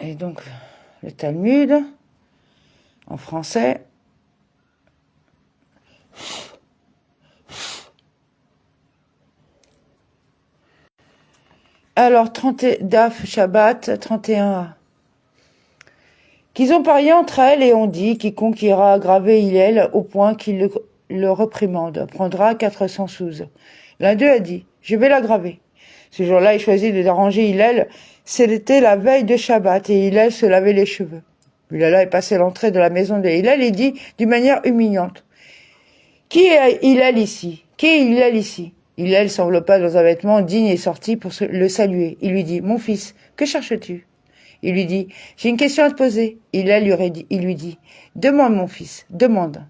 Et donc, le Talmud, en français. Alors, Daf Shabbat 31a. Qu'ils ont parié entre elles et ont dit, quiconque ira aggraver Hillel au point qu'il le réprimande, prendra 400 sous. L'un d'eux a dit, je vais l'aggraver. Ce jour-là, il choisit de déranger Hillel. C'était la veille de Shabbat et Hillel se lavait les cheveux. Hillel est passé à l'entrée de la maison de Hillel et dit, d'une manière humiliante, qui est Hillel ici? Qui est Hillel ici? Hillel s'enveloppa dans un vêtement digne et sortit pour le saluer. Il lui dit, mon fils, que cherches-tu? Il lui dit, j'ai une question à te poser. Hillel lui dit, demande mon fils, demande.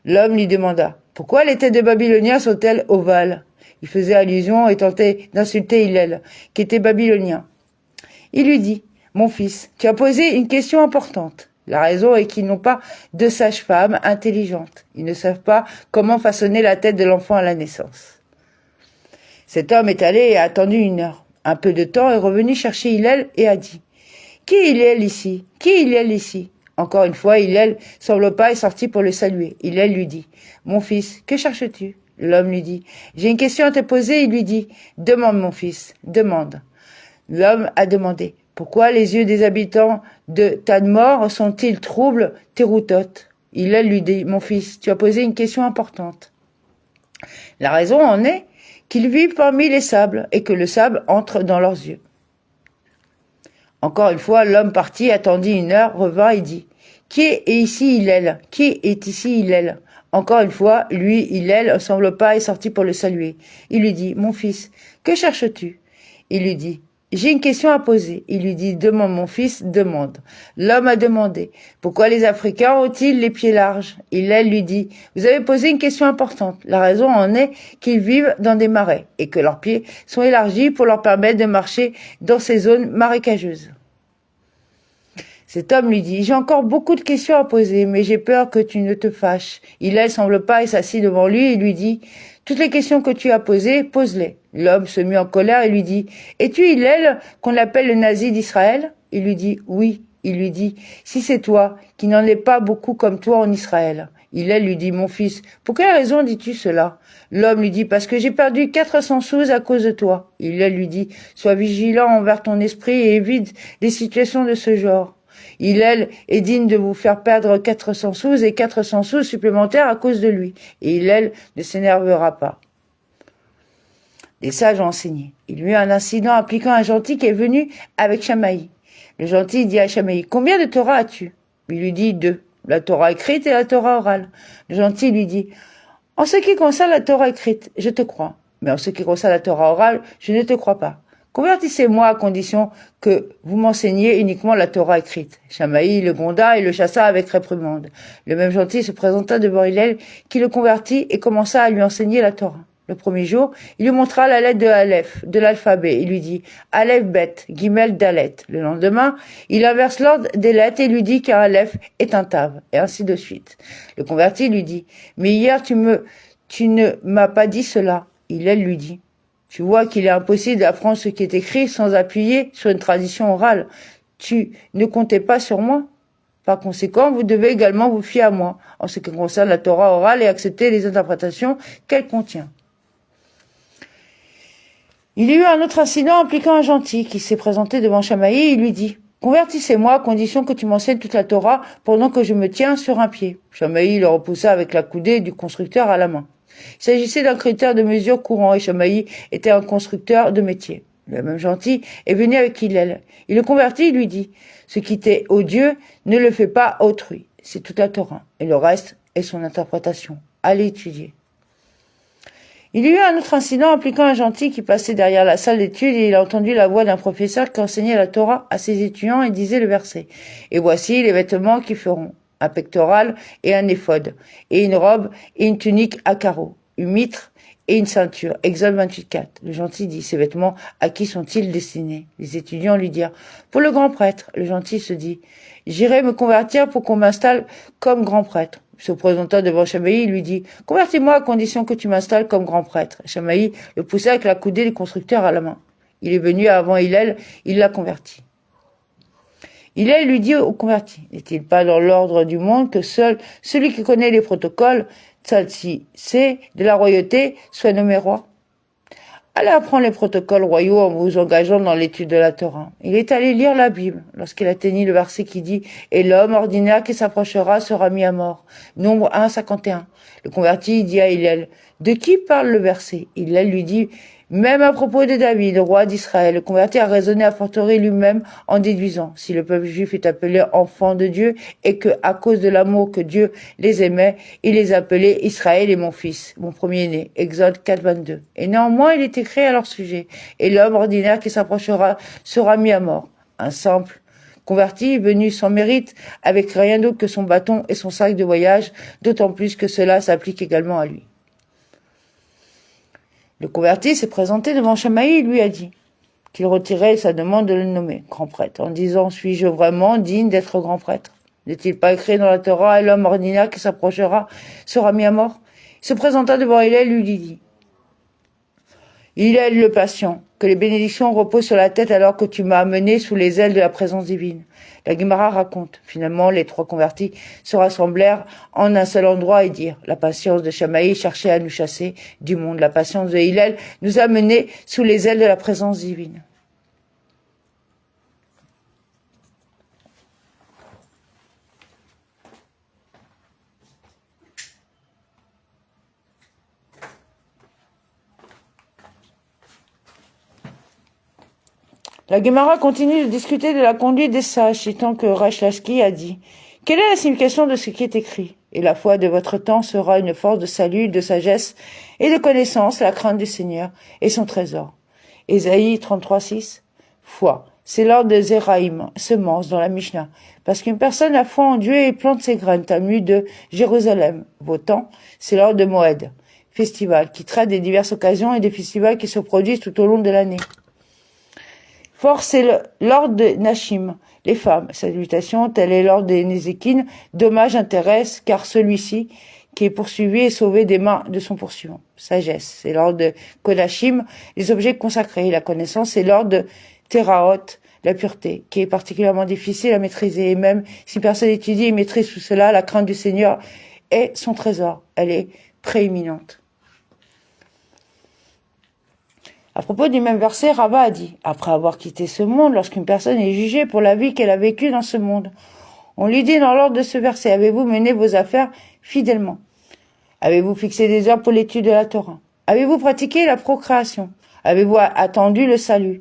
L'homme lui demanda, pourquoi les têtes des Babyloniens sont-elles ovales? Il faisait allusion et tentait d'insulter Hillel, qui était babylonien. Il lui dit, mon fils, tu as posé une question importante. La raison est qu'ils n'ont pas de sages-femmes intelligentes. Ils ne savent pas comment façonner la tête de l'enfant à la naissance. Cet homme est allé et a attendu 1 heure. Un peu de temps est revenu chercher Hillel et a dit, qui est Hillel ici? Qui est Hillel ici? Encore une fois, Hillel s'enveloppa et sortit pour le saluer. Hillel lui dit, mon fils, que cherches-tu? L'homme lui dit, j'ai une question à te poser. Il lui dit, demande mon fils, demande. L'homme a demandé, pourquoi les yeux des habitants de Tadmor sont-ils troubles, Teroutot? Hillel lui dit, mon fils, tu as posé une question importante. La raison en est qu'ils vivent parmi les sables et que le sable entre dans leurs yeux. Encore une fois, l'homme partit, attendit 1 heure, revint et dit, qui est ici Hillel? Qui est ici Hillel? Encore une fois, lui, Hillel, s'enveloppa et sortit pour le saluer. Il lui dit, mon fils, que cherches-tu? Il lui dit, j'ai une question à poser. Il lui dit, demande mon fils, demande. L'homme a demandé, pourquoi les Africains ont-ils les pieds larges? Hillel lui dit, vous avez posé une question importante. La raison en est qu'ils vivent dans des marais et que leurs pieds sont élargis pour leur permettre de marcher dans ces zones marécageuses. Cet homme lui dit, j'ai encore beaucoup de questions à poser, mais j'ai peur que tu ne te fâches. Hillel s'enveloppa et s'assit devant lui et lui dit, toutes les questions que tu as posées, pose-les. L'homme se mit en colère et lui dit, es-tu Hillel qu'on appelle le nazi d'Israël? Il lui dit, oui. Il lui dit, si c'est toi, qui n'en est pas beaucoup comme toi en Israël. Hillel lui dit, mon fils, pour quelle raison dis-tu cela? L'homme lui dit, parce que j'ai perdu 400 sous à cause de toi. Hillel lui dit, sois vigilant envers ton esprit et évite des situations de ce genre. Hillel est digne de vous faire perdre 400 sous et 400 sous supplémentaires à cause de lui. Et Hillel ne s'énervera pas. Les sages ont enseigné. Il y eut un incident impliquant un gentil qui est venu avec Shamaï. Le gentil dit à Shamaï, combien de Torah as-tu? Il lui dit 2, la Torah écrite et la Torah orale. Le gentil lui dit, en ce qui concerne la Torah écrite, je te crois. Mais en ce qui concerne la Torah orale, je ne te crois pas. Convertissez-moi à condition que vous m'enseigniez uniquement la Torah écrite. Shamaï le gronda et le chassa avec réprimande. Le même gentil se présenta devant Hillel, qui le convertit et commença à lui enseigner la Torah. Le premier jour, il lui montra la lettre de Aleph, de l'alphabet. Il lui dit « Aleph Bet, Gimel Dalet ». Le lendemain, il inverse l'ordre des lettres et lui dit qu'un Aleph est un Tav, et ainsi de suite. Le converti lui dit « Mais hier, tu ne m'as pas dit cela ». Hillel lui dit « Tu vois qu'il est impossible d'apprendre ce qui est écrit sans appuyer sur une tradition orale. Tu ne comptais pas sur moi ? Par conséquent, vous devez également vous fier à moi, en ce qui concerne la Torah orale et accepter les interprétations qu'elle contient. » Il y eut un autre incident impliquant un gentil qui s'est présenté devant Shamaï et il lui dit « Convertissez-moi à condition que tu m'enseignes toute la Torah pendant que je me tiens sur un pied. » Shamaï le repoussa avec la coudée du constructeur à la main. Il s'agissait d'un critère de mesure courant et Shamaï était un constructeur de métier. Le même gentil est venu avec Hillel. Il le convertit et lui dit « Ce qui t'est odieux, ne le fais pas à autrui. C'est toute la Torah. Et le reste est son interprétation. Allez étudier. » Il y eut un autre incident impliquant un gentil qui passait derrière la salle d'études et il a entendu la voix d'un professeur qui enseignait la Torah à ses étudiants et disait le verset. Et voici les vêtements qu'ils feront. Un pectoral et un éphod, et une robe et une tunique à carreaux, une mitre et une ceinture. Exode 28:4. Le gentil dit, ces vêtements, à qui sont-ils destinés? Les étudiants lui dirent, pour le grand prêtre. Le gentil se dit, j'irai me convertir pour qu'on m'installe comme grand prêtre. Se présenta devant Shamaï, il lui dit, convertis-moi à condition que tu m'installes comme grand prêtre. Shamaï le poussa avec la coudée du constructeur à la main. Il est venu avant Hillel, il l'a converti. Hillel lui dit au converti, n'est-il pas dans l'ordre du monde que seul celui qui connaît les protocoles, c'est de la royauté, soit nommé roi? Allez apprendre les protocoles royaux en vous engageant dans l'étude de la Torah. Il est allé lire la Bible lorsqu'il atteignit le verset qui dit « Et l'homme ordinaire qui s'approchera sera mis à mort ». Nombre 1, 51. Le converti dit à Hillel « De qui parle le verset ?» Hillel lui dit « Même à propos de David, roi d'Israël. » Le converti a raisonné à fortiori lui-même en déduisant « Si le peuple juif est appelé enfant de Dieu et que, à cause de l'amour que Dieu les aimait, il les appelait Israël et mon fils, mon premier-né. » Exode 4, 22. Et néanmoins, il est écrit à leur sujet « Et l'homme ordinaire qui s'approchera sera mis à mort. » Un simple converti, venu sans mérite, avec rien d'autre que son bâton et son sac de voyage, d'autant plus que cela s'applique également à lui. Le converti s'est présenté devant Shamaï et lui a dit qu'il retirait sa demande de le nommer grand prêtre, en disant « Suis-je vraiment digne d'être grand prêtre? N'est-il pas écrit dans la Torah « Et l'homme ordinaire qui s'approchera sera mis à mort ?» Il se présenta devant Hillel et lui dit « Hillel le patient, que les bénédictions reposent sur la tête alors que tu m'as amené sous les ailes de la présence divine. » La Guémara raconte, finalement, les trois convertis se rassemblèrent en un seul endroit et dirent, la patience de Shamaï cherchait à nous chasser du monde, la patience de Hillel nous a menés sous les ailes de la présence divine. La Guémara continue de discuter de la conduite des sages, tant que Resh Lakish a dit « Quelle est la signification de ce qui est écrit ? Et la foi de votre temps sera une force de salut, de sagesse et de connaissance, la crainte du Seigneur et son trésor. » Ésaïe 33, 6. Foi, c'est l'ordre de Zéraïm, semence dans la Mishnah, parce qu'une personne a foi en Dieu et plante ses graines, Talmud de Jérusalem. Votant, c'est l'ordre de Moed, festival, qui traite des diverses occasions et des festivals qui se produisent tout au long de l'année. Force, c'est l'ordre de Nachim, les femmes. Salutation, tel est l'ordre des Nézékines. Dommage intéresse, car celui-ci, qui est poursuivi, est sauvé des mains de son poursuivant. Sagesse, c'est l'ordre de Kodashim, les objets consacrés. La connaissance, c'est l'ordre de Teraot, la pureté, qui est particulièrement difficile à maîtriser. Et même si personne étudie et maîtrise tout cela, la crainte du Seigneur est son trésor. Elle est prééminente. À propos du même verset, Rava a dit « Après avoir quitté ce monde, lorsqu'une personne est jugée pour la vie qu'elle a vécue dans ce monde, on lui dit dans l'ordre de ce verset, avez-vous mené vos affaires fidèlement? Avez-vous fixé des heures pour l'étude de la Torah? Avez-vous pratiqué la procréation? Avez-vous attendu le salut?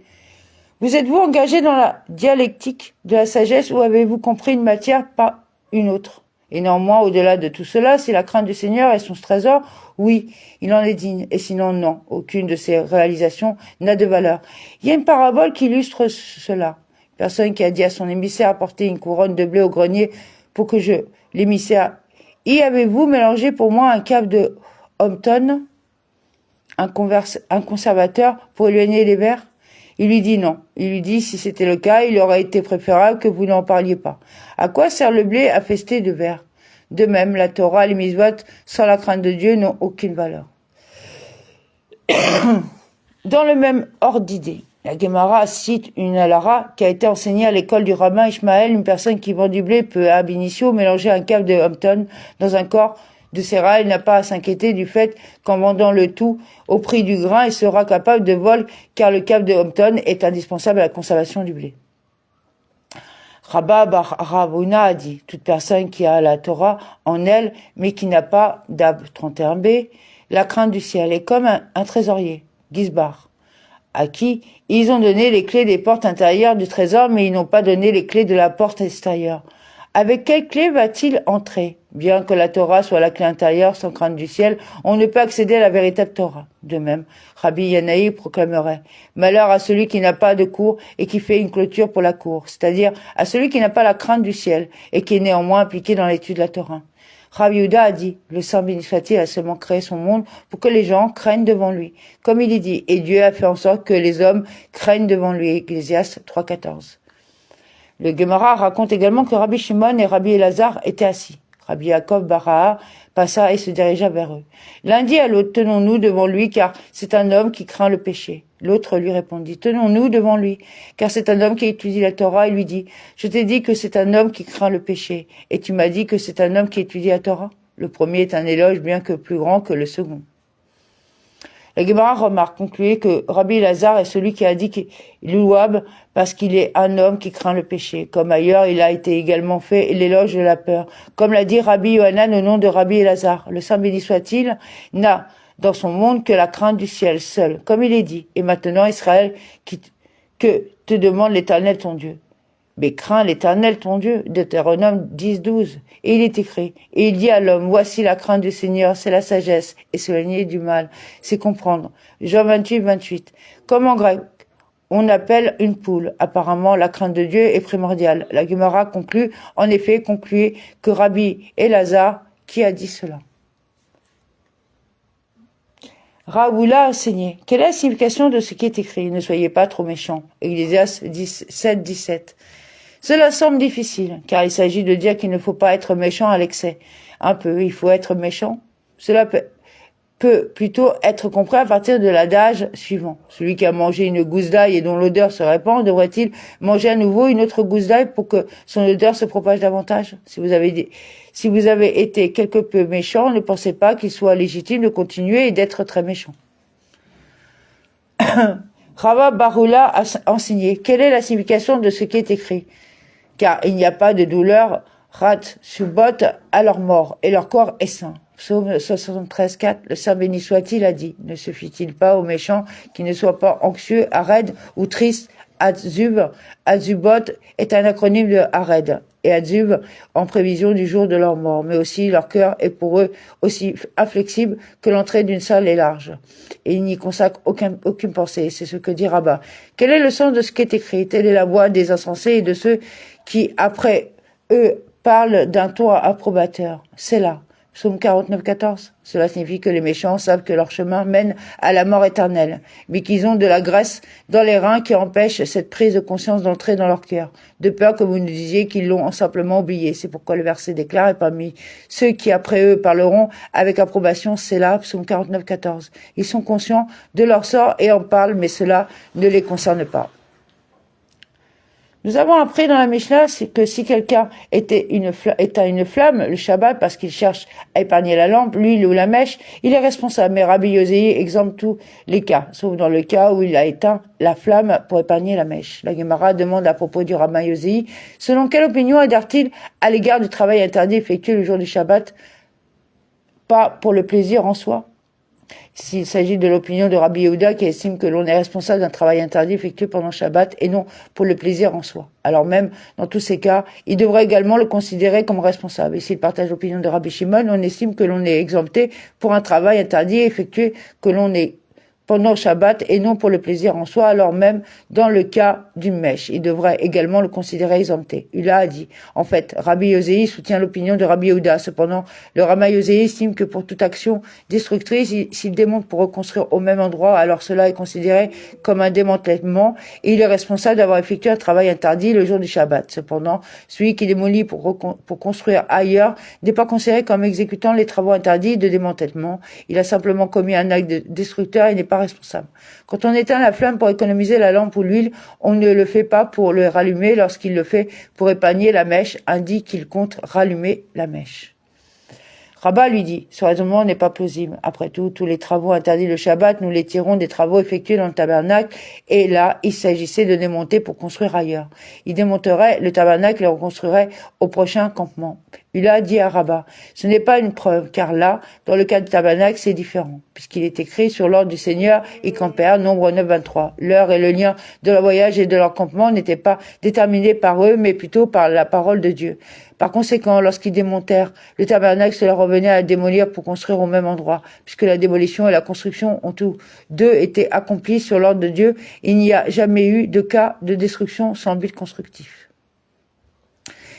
Vous êtes-vous engagé dans la dialectique de la sagesse ou avez-vous compris une matière par une autre? Et néanmoins, au-delà de tout cela, si la crainte du Seigneur est son trésor, oui, il en est digne, et sinon non, aucune de ses réalisations n'a de valeur. Il y a une parabole qui illustre cela. Une personne qui a dit à son émissaire apportez une couronne de blé au grenier pour que l'émissaire, y avez-vous mélangé pour moi un câble de Hampton, un conservateur pour éloigner les vers? Il lui dit non. Il lui dit si c'était le cas, il aurait été préférable que vous n'en parliez pas. À quoi sert le blé affesté de verre? De même, la Torah, les mitzvot, sans la crainte de Dieu, n'ont aucune valeur. Dans le même ordre d'idées, la Guémara cite une halara qui a été enseignée à l'école du rabbin Ishmaël, une personne qui vend du blé peut ab initio mélanger un câble de Hampton dans un corps de céréales, n'a pas à s'inquiéter du fait qu'en vendant le tout au prix du grain, il sera capable de vol car le câble de Hampton est indispensable à la conservation du blé. Rabba bar Ravuna a dit, toute personne qui a la Torah en elle, mais qui n'a pas d'Ab 31b, la crainte du ciel est comme un trésorier, Gizbar, à qui ils ont donné les clés des portes intérieures du trésor, mais ils n'ont pas donné les clés de la porte extérieure. Avec quelle clé va-t-il entrer? Bien que la Torah soit la clé intérieure sans crainte du ciel, on ne peut accéder à la véritable Torah. De même, Rabbi Yanaï proclamerait « Malheur à celui qui n'a pas de cour et qui fait une clôture pour la cour », c'est-à-dire à celui qui n'a pas la crainte du ciel et qui est néanmoins impliqué dans l'étude de la Torah. Rabbi Yehuda a dit « Le Saint béni soit-il a seulement créé son monde pour que les gens craignent devant lui. » Comme il est dit « Et Dieu a fait en sorte que les hommes craignent devant lui. » Ecclésiaste 3,14. Le Gemara raconte également que Rabbi Shimon et Rabbi Elazar étaient assis. Rabbi Yaakov Baraha passa et se dirigea vers eux. L'un dit à l'autre, tenons-nous devant lui, car c'est un homme qui craint le péché. L'autre lui répondit, tenons-nous devant lui, car c'est un homme qui étudie la Torah, et lui dit, je t'ai dit que c'est un homme qui craint le péché, et tu m'as dit que c'est un homme qui étudie la Torah. Le premier est un éloge bien que plus grand que le second. La Gemara remarque, concluait que Rabbi Elazar est celui qui a dit qu'il est louable parce qu'il est un homme qui craint le péché. Comme ailleurs, il a été également fait l'éloge de la peur. Comme l'a dit Rabbi Yohanan au nom de Rabbi Elazar. Le Saint béni soit-il n'a dans son monde que la crainte du ciel seul, comme il est dit. Et maintenant, Israël, que te demande l'Éternel ton Dieu. Mais crains l'Éternel ton Dieu, Deutéronome 10-12. Et il est écrit, et il dit à l'homme, voici la crainte du Seigneur, c'est la sagesse, et s'éloigner du mal, c'est comprendre. Jean 28-28. Comme en grec, on appelle une poule. Apparemment, la crainte de Dieu est primordiale. La Gemara conclut que Rabbi Elazar, qui a dit cela. Raoula a enseigné. Quelle est la signification de ce qui est écrit? Ne soyez pas trop méchants. Ecclésiaste 7-17. Cela semble difficile, car il s'agit de dire qu'il ne faut pas être méchant à l'excès. Un peu, il faut être méchant. Cela peut plutôt être compris à partir de l'adage suivant. Celui qui a mangé une gousse d'ail et dont l'odeur se répand, devrait-il manger à nouveau une autre gousse d'ail pour que son odeur se propage davantage? Si vous avez été quelque peu méchant, ne pensez pas qu'il soit légitime de continuer et d'être très méchant. Rava Barula a enseigné. Quelle est la signification de ce qui est écrit? Car il n'y a pas de douleur, rat, subot, à leur mort, et leur corps est sain. Psaume 73-4, le Saint béni soit-il a dit, ne suffit-il pas aux méchants qui ne soient pas anxieux, arèdes ou tristes? Azubot est un acronyme de Ared et Azub en prévision du jour de leur mort, mais aussi leur cœur est pour eux aussi inflexible que l'entrée d'une salle est large. Et ils n'y consacrent aucune pensée, c'est ce que dit Rabbah. Quel est le sens de ce qui est écrit? Telle est la voix des insensés et de ceux qui, après eux, parlent d'un ton approbateur. C'est là. Psaume 49-14. Cela signifie que les méchants savent que leur chemin mène à la mort éternelle, mais qu'ils ont de la graisse dans les reins qui empêche cette prise de conscience d'entrer dans leur cœur, de peur que vous nous disiez qu'ils l'ont simplement oublié. C'est pourquoi le verset déclare, et parmi ceux qui après eux parleront avec approbation, c'est là, Psaume 49-14. Ils sont conscients de leur sort et en parlent, mais cela ne les concerne pas. Nous avons appris dans la Mishnah que si quelqu'un éteint une flamme le Shabbat parce qu'il cherche à épargner la lampe, l'huile ou la mèche, il est responsable. Mais Rabbi Yosei exempte tous les cas, sauf dans le cas où il a éteint la flamme pour épargner la mèche. La Gemara demande à propos du Rabbi Yosei, selon quelle opinion adhère-t-il à l'égard du travail interdit effectué le jour du Shabbat, pas pour le plaisir en soi? S'il s'agit de l'opinion de Rabbi Yehuda qui estime que l'on est responsable d'un travail interdit effectué pendant Shabbat et non pour le plaisir en soi. Alors même, dans tous ces cas, il devrait également le considérer comme responsable. Et s'il partage l'opinion de Rabbi Shimon, on estime que l'on est exempté pour un travail interdit effectué que l'on est pendant Shabbat et non pour le plaisir en soi, alors même dans le cas d'une mèche. Il devrait également le considérer exempté. Ula a dit, en fait, Rabbi Yosei soutient l'opinion de Rabbi Yehuda. Cependant, le Rabbi Yosei estime que pour toute action destructrice, s'il démonte pour reconstruire au même endroit, alors cela est considéré comme un démantèlement et il est responsable d'avoir effectué un travail interdit le jour du Shabbat. Cependant, celui qui démolit pour construire ailleurs n'est pas considéré comme exécutant les travaux interdits de démantèlement. Il a simplement commis un acte destructeur et n'est pas responsable. Quand on éteint la flamme pour économiser la lampe ou l'huile, on ne le fait pas pour le rallumer. Lorsqu'il le fait pour épargner la mèche, indique qu'il compte rallumer la mèche. Rabbah lui dit, ce raisonnement n'est pas plausible. Après tout, tous les travaux interdits le Shabbat, nous les tirons des travaux effectués dans le tabernacle, et là, il s'agissait de démonter pour construire ailleurs. Il démonterait le tabernacle et le reconstruirait au prochain campement. Ula dit à Rabbah, ce n'est pas une preuve, car là, dans le cas du tabernacle, c'est différent, puisqu'il est écrit sur l'ordre du Seigneur, ils campèrent, Nombre 9-23. L'heure et le lien de leur voyage et de leur campement n'étaient pas déterminés par eux, mais plutôt par la parole de Dieu. Par conséquent, lorsqu'ils démontèrent le tabernacle, cela revenait à le démolir pour construire au même endroit, puisque la démolition et la construction ont tous deux été accomplies sur l'ordre de Dieu. Il n'y a jamais eu de cas de destruction sans but constructif.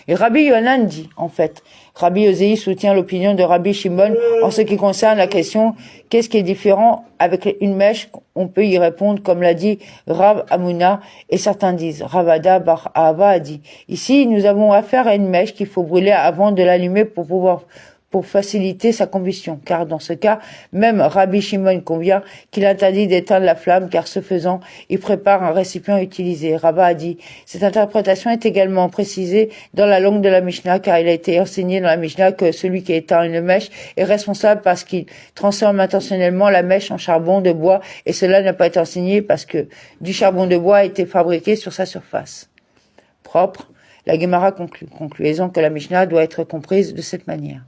Et Rabbi Yohanan dit, en fait, Rabbi Ozei soutient l'opinion de Rabbi Shimon en ce qui concerne la question « Qu'est-ce qui est différent avec une mèche ?» On peut y répondre, comme l'a dit Rav Hamuna, et certains disent, Ravada Bar Ahava a dit, ici nous avons affaire à une mèche qu'il faut brûler avant de l'allumer pour faciliter sa combustion, car dans ce cas, même Rabbi Shimon convient qu'il interdit d'éteindre la flamme, car ce faisant, il prépare un récipient utilisé. Rava a dit, cette interprétation est également précisée dans la langue de la Mishnah, car il a été enseigné dans la Mishnah que celui qui éteint une mèche est responsable parce qu'il transforme intentionnellement la mèche en charbon de bois, et cela n'a pas été enseigné parce que du charbon de bois a été fabriqué sur sa surface propre. La Gemara conclut. Conclusion que la Mishnah doit être comprise de cette manière.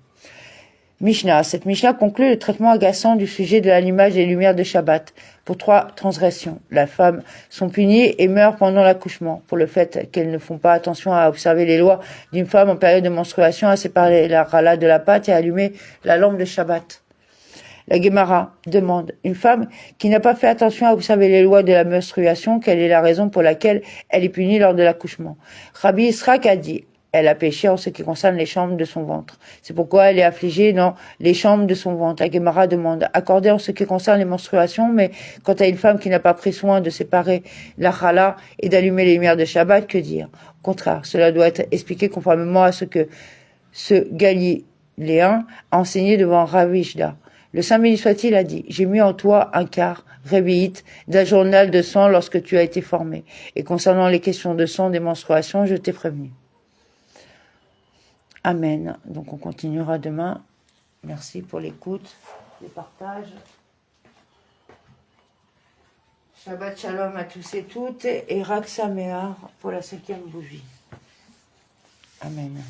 Mishnah. Cette Mishnah conclut le traitement agaçant du sujet de l'allumage des lumières de Shabbat. Pour 3 transgressions, les femmes sont punies et meurent pendant l'accouchement, pour le fait qu'elles ne font pas attention à observer les lois d'une femme en période de menstruation, à séparer la rala de la pâte et à allumer la lampe de Shabbat. La Gemara demande, une femme qui n'a pas fait attention à observer les lois de la menstruation, quelle est la raison pour laquelle elle est punie lors de l'accouchement? Rabbi Israq a dit, elle a péché en ce qui concerne les chambres de son ventre. C'est pourquoi elle est affligée dans les chambres de son ventre. La Gemara demande, accordée en ce qui concerne les menstruations, mais quant à une femme qui n'a pas pris soin de séparer la chala et d'allumer les lumières de Shabbat, que dire? Au contraire, cela doit être expliqué conformément à ce que ce Galiléen a enseigné devant Rav Hishda. Le Saint béni soit-il a dit, j'ai mis en toi un quart, révéite, d'un journal de sang lorsque tu as été formé. Et concernant les questions de sang des menstruations, je t'ai prévenu. Amen. Donc on continuera demain. Merci pour l'écoute, les partages. Shabbat Shalom à tous et toutes et Rak Sameach pour la 5e bougie. Amen.